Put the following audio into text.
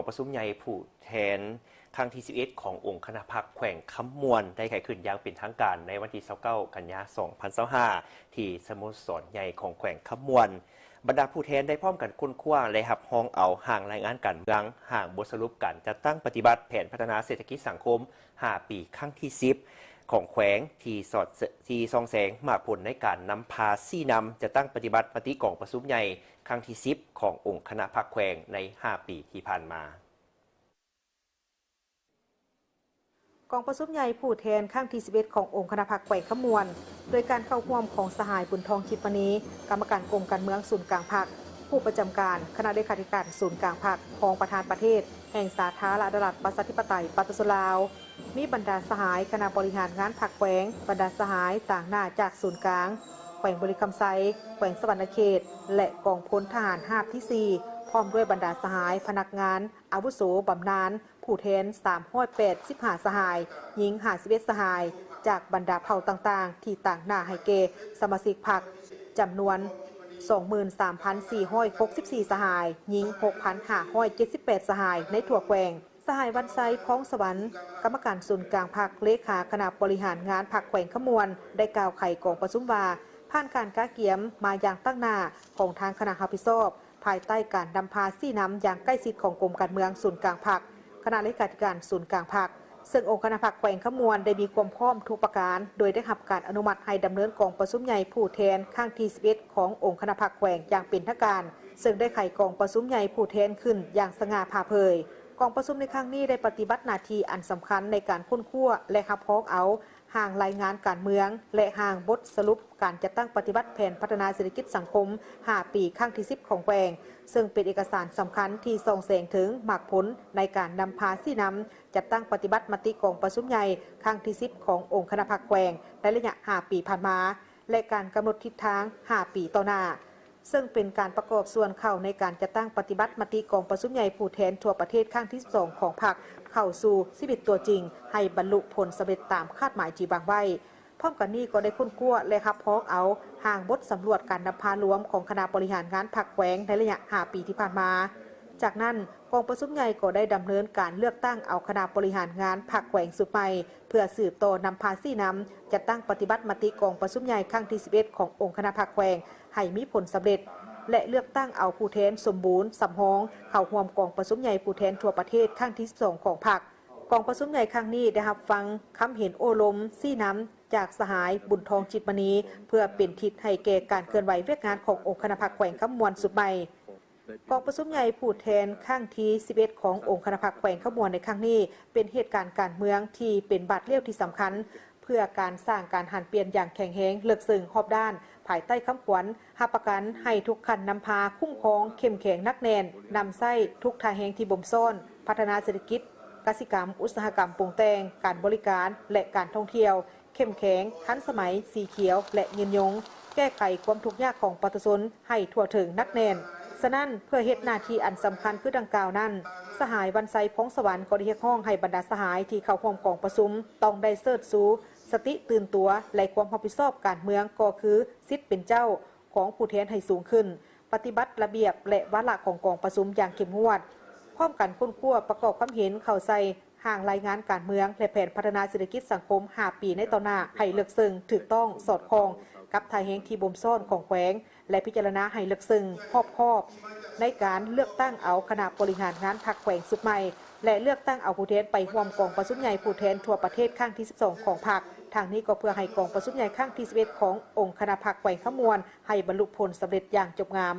ประชุมใหญ่ผู้แทนครั้งที่11ขององค์คณะพรรคแขวงคำมวนได้ไขขึ้นอย่างเป็นทางการในวันที่29กันยายน2025ที่สโมสรใหญ่ของแขวงคำมวนบรรดาผู้แทนได้พร้อมกันค้นคว้าและหับห้องเอาห่างรายงานการเมืองห่างบทสรุปการจัดตั้งปฏิบัติแผนพัฒนาเศรษฐกิจสังคม5 ปีครั้งที่10ของแขวงที่ซองแสงมาผลในการนำพาซี่นำจะตั้งปฏิบัติมติกองประชุมใหญ่ครั้งที่10ขององค์คณะพรรคแขวงใน5 ปีที่ผ่านมากองประชุมใหญ่ผู้แทนข้างที่11ขององค์คณะพรรคแขวงขมวนโดยการเข้าร่วมของสหายบุญทองชิดมณีกรรมการกรมการเมืองศูนย์กลางพรรคผู้ประจำการคณะเลขาธิการศูนย์กลางพรรคของประธานประเทศแห่งสาธารณรัฐประชาธิปไตยปาตสลาวมีบรรดาสหายคณะบริหารงานพรรคแขวงบรรดาสหายต่างหน้าจากศูนย์กลางแขวงบริคำไซแขวงสวรรณเขตและกองพลทหาร5ที่4พร้อมด้วยบรรดาสหายพนักงานอาวุโสบำนาญผู้แทน385สหายหญิง51สหายจากบรรดาเผ่าต่างๆที่ต่างหน้าให้เกสมาชิกพรรคจำนวน 23,464 สหายหญิง 6,578 สหายในทั่วแขวงสหายวันไซพ้องสวรรค์กรรมการศูนย์กลางพรรคเลขาคณะบริหารงานพรรคแขวงขมวนได้กล่าวไขกองประชุมว่าผ่านการกาเกียมมาอย่างตั้งหน้าของทางคณะรับผิดชอบภายใต้การนำพาซี่นำอย่างใกล้ชิดของกรมการเมืองศูนย์กลางพรรคคณะเลขาธิการศูนย์กลางพรรคซึ่งองค์คณะพรรคแขวงขมวนได้มีความพร้อมทุกประการโดยได้รับการอนุมัติให้ดำเนินกองประชุมใหญ่ผู้แทนข้างที่11ขององค์คณะพรรคแขวงอย่างเป็นทางการซึ่งได้ไขกองประชุมใหญ่ผู้แทนขึ้นอย่างสง่าผ่าเผยกองประชุมในครั้งนี้ได้ปฏิบัติหน้าที่อันสำคัญในการค้นคว้าและรับพ้องเอาห่างรายงานการเมืองและห่างบทสรุปการจัดตั้งปฏิบัติแผนพัฒนาเศรษฐกิจสังคม5 ปีครั้งที่10ของแขวงซึ่งเป็นเอกสารสำคัญที่ส่งแสงถึงหมากผลในการนำพาซี่นำจัดตั้งปฏิบัติมติกองประชุมใหญ่ครั้งที่10ขององค์คณะพรรคแขวงในระยะ5 ปีผ่านมาและการกำหนดทิศทาง5 ปีต่อหน้าซึ่งเป็นการประกอบส่วนเข้าในการจัดตั้งปฏิบัติมติกองประชุมใหญ่ผู้แทนทั่วประเทศครั้งที่2ของพรรคเข้าสู่ชีวิตตัวจริงให้บรรลุผลสำเร็จตามคาดหมายที่วางไว้พร้อมกันนี้ก็ได้ค้นคว้าและรับพ้องเอาห่างบทสำรวจการนำพารวมของคณะบริหารงานพรรคแขวงในระยะ5 ปีที่ผ่านมาจากนั้นกองประชุมใหญ่ก็ได้ดำเนินการเลือกตั้งเอาคณะบริหารงานพรรคแขวงสุดใหม่เพื่อสืบต่อนำพาซี่นำจัดตั้งปฏิบัติมติกองประชุมใหญ่ครั้งที่11ขององค์คณะพรรคแขวงให้มีผลสำเร็จและเลือกตั้งเอาผู้แทนสมบูรณ์สำรองเข้าร่วมกองประชุมใหญ่ผู้แทนทั่วประเทศครั้งที่2ของพรรคกองประชุมใหญ่ครั้งนี้ได้รับฟังคำเห็นโอลมซี่น้ำจากสหายบุญทองจิตมณีเพื่อเป็นทิศให้แก่การเคลื่อนไหวเวียกงานขององค์คณะพรรคแขวงขมวนสุดใหม่กองประชุมใหญ่ผู้แทนข้างที่11ขององค์คณะพรรคแขวงขมวนในครั้งนี้เป็นเหตุการณ์การเมืองที่เป็นบาดเลี่ยวที่สำคัญเพื่อการสร้างการหันเปลี่ยนอย่างแข็งแรงเลือกซึ้งรอบด้านภายใต้คำขวัญรับประกันให้ทุกคันนำพาคุ้มครองเข้มแข็งนักแน่นนำไส้ทุกทางแห่งที่บ่มซ่อนพัฒนาเศรษฐกิจกสิกรรมอุตสาหกรรมปรุงแต่งการบริการและการท่องเที่ยวเข้มแข็งทันสมัยสีเขียวและยืนยงแก้ไขความทุกข์ยากของประชาชนให้ทั่วถึงนักแน่นฉะนั้นเพื่อเฮ็ดหน้าที่อันสำคัญคือดังกล่าวนั้นสหายวันไซพ้องสวรรค์ก็ได้เรียกร้องให้บรรดาสหายที่เข้าร่วมกองประชุมต้องได้เสิร์ชสูสติตื่นตัวและความรับผิดชอบการเมืองก็คือสิทธิ์เป็นเจ้าของผู้แทนให้สูงขึ้นปฏิบัติระเบียบและวาระของกองประชุมอย่างเข้มงวดพร้อมกันค้นคว้าประกอบความเห็นเข้าใส่ห่างรายงานการเมืองและแผนพัฒนาเศรษฐกิจสังคม5 ปีในต่อหน้าให้เลือกซึ่งถูกต้องสอดคล้องกับทางแห่งที่บ่มซ่อนของแขวงและพิจารณาให้เลือกซึ่งรอบคอบในการเลือกตั้งเอาคณะบริหารงานพรรคแขวงสุดใหม่และเลือกตั้งเอาผู้แทนไปร่วมกองประชุมใหญ่ผู้แทนทั่วประเทศครั้งที่12ของพรรคทางนี้ก็เพื่อให้กองประชุมใหญ่ครั้งที่11ขององค์คณะพรรคแขวงขมวนให้บรรลุผลสำเร็จอย่างจบงาม